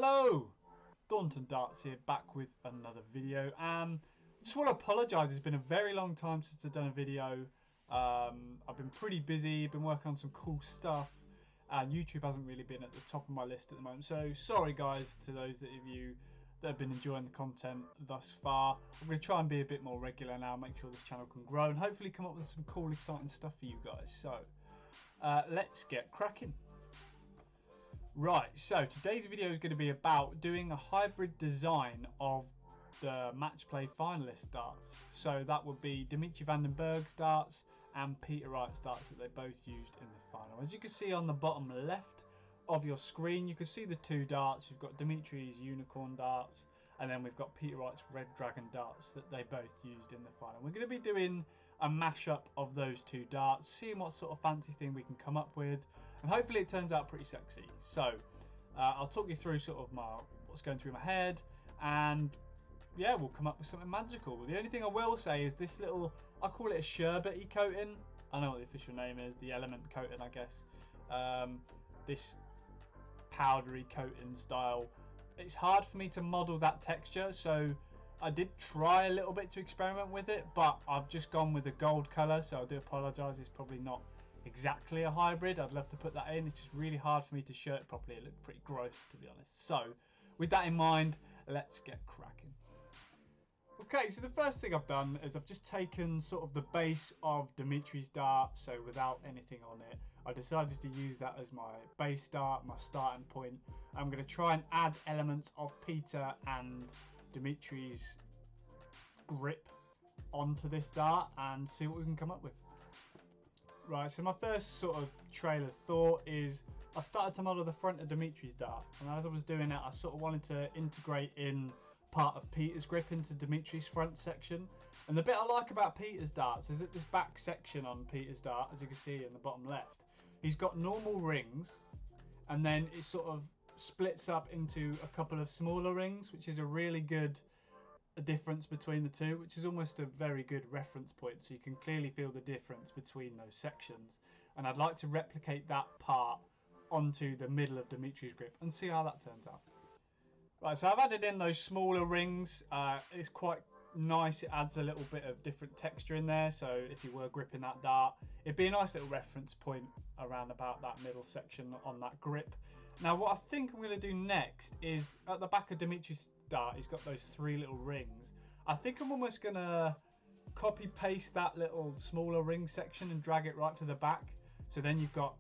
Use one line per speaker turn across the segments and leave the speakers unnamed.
Hello, Daunton Darts here, back with another video. Just want to apologise, it's been a very long time since I've done a video. I've been pretty busy, been working on some cool stuff, and YouTube hasn't really been at the top of my list at the moment. So sorry guys to those of you that have been enjoying the content thus far. I'm going to try and be a bit more regular now, make sure this channel can grow and hopefully come up with some cool, exciting stuff for you guys. So let's get cracking. Right, so today's video is going to be about doing a hybrid design of the match play finalist darts. So that would be Dimitri van den Berg's darts and Peter Wright's darts that they both used in the final. As you can see on the bottom left of your screen, you can see the two darts. You've got Dimitri's unicorn darts, and then we've got Peter Wright's red dragon darts that they both used in the final. We're going to be doing a mashup of those two darts, seeing what sort of fancy thing we can come up with, and hopefully it turns out pretty sexy. So I'll talk you through sort of what's going through my head, and yeah, we'll come up with something magical. The only thing I will say is this little, I call it a sherbety coating. I know what the official name is, the element coating, I guess. This powdery coating style. It's hard for me to model that texture, so I did try a little bit to experiment with it, but I've just gone with a gold colour, so I do apologise, it's probably not exactly a hybrid. I'd love to put that in, it's just really hard for me to show it properly. It looked pretty gross, to be honest. So with that in mind, let's get cracking. Okay, so the first thing I've done is I've just taken sort of the base of Dimitri's dart, so without anything on it. I decided to use that as my base dart, my starting point. I'm going to try and add elements of Peter and Dimitri's grip onto this dart and see what we can come up with. Right, so my first sort of trail of thought is I started to model the front of Dimitri's dart, and as I was doing it, I sort of wanted to integrate in part of Peter's grip into Dimitri's front section. And the bit I like about Peter's darts is that this back section on Peter's dart, as you can see in the bottom left, he's got normal rings, and then it sort of splits up into a couple of smaller rings, which is a really good difference between the two, which is almost a very good reference point, so you can clearly feel the difference between those sections. And I'd like to replicate that part onto the middle of Dimitri's grip and see how that turns out. Right, so I've added in those smaller rings. It's quite nice, it adds a little bit of different texture in there, so if you were gripping that dart, it'd be a nice little reference point around about that middle section on that grip. Now what I think I'm going to do next is at the back of Dimitri's dart, he's got those three little rings. I think I'm almost going to copy paste that little smaller ring section and drag it right to the back, so then you've got,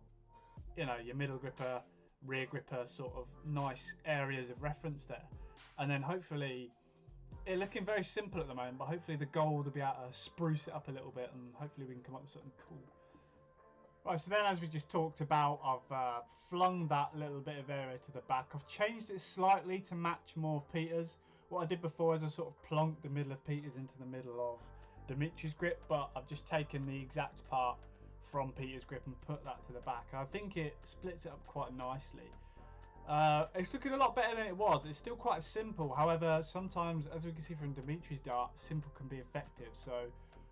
you know, your middle gripper, rear gripper, sort of nice areas of reference there. And then hopefully, it's looking very simple at the moment, but hopefully the gold will be able to spruce it up a little bit, and hopefully we can come up with something cool. Right, so then as we just talked about, I've flung that little bit of area to the back. I've changed it slightly to match more of Peter's. What I did before is I sort of plonked the middle of Peter's into the middle of Dimitri's grip, but I've just taken the exact part from Peter's grip and put that to the back. And I think it splits it up quite nicely. It's looking a lot better than it was. It's still quite simple, however sometimes, as we can see from Dimitri's dart, simple can be effective. So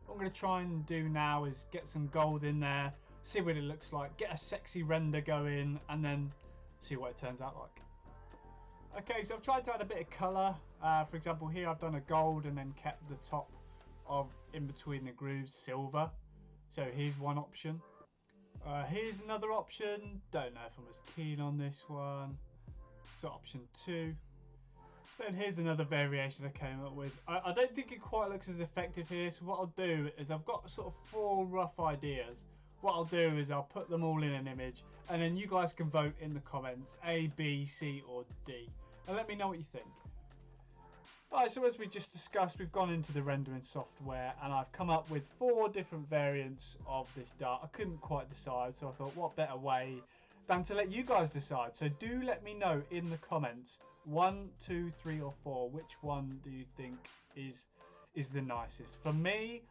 what I'm going to try and do now is get some gold in there, see what it looks like, get a sexy render going, and then see what it turns out like. Okay, so I've tried to add a bit of colour. For example, here I've done a gold and then kept the top of in between the grooves silver. So here's one option. Here's another option. Don't know if I'm as keen on this one. So option 2. Then here's another variation I came up with. I don't think it quite looks as effective here. So what I'll do is I've got sort of 4 rough ideas. What I'll do is I'll put them all in an image, and then you guys can vote in the comments A, B, C or D. And let me know what you think. Alright, so as we just discussed, we've gone into the rendering software and I've come up with 4 different variants of this dart. I couldn't quite decide, so I thought what better way than to let you guys decide. So do let me know in the comments 1, 2, 3 or 4, which one do you think is the nicest? For me,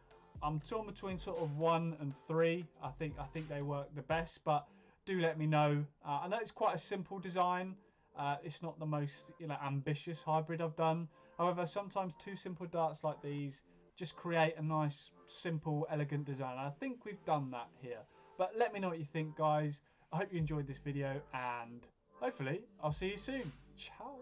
I'm torn between sort of 1 and 3. I think they work the best, but do let me know. I know it's quite a simple design. It's not the most, you know, ambitious hybrid I've done. However, sometimes 2 simple darts like these just create a nice, simple, elegant design. I think we've done that here. But let me know what you think, guys. I hope you enjoyed this video, and hopefully I'll see you soon. Ciao.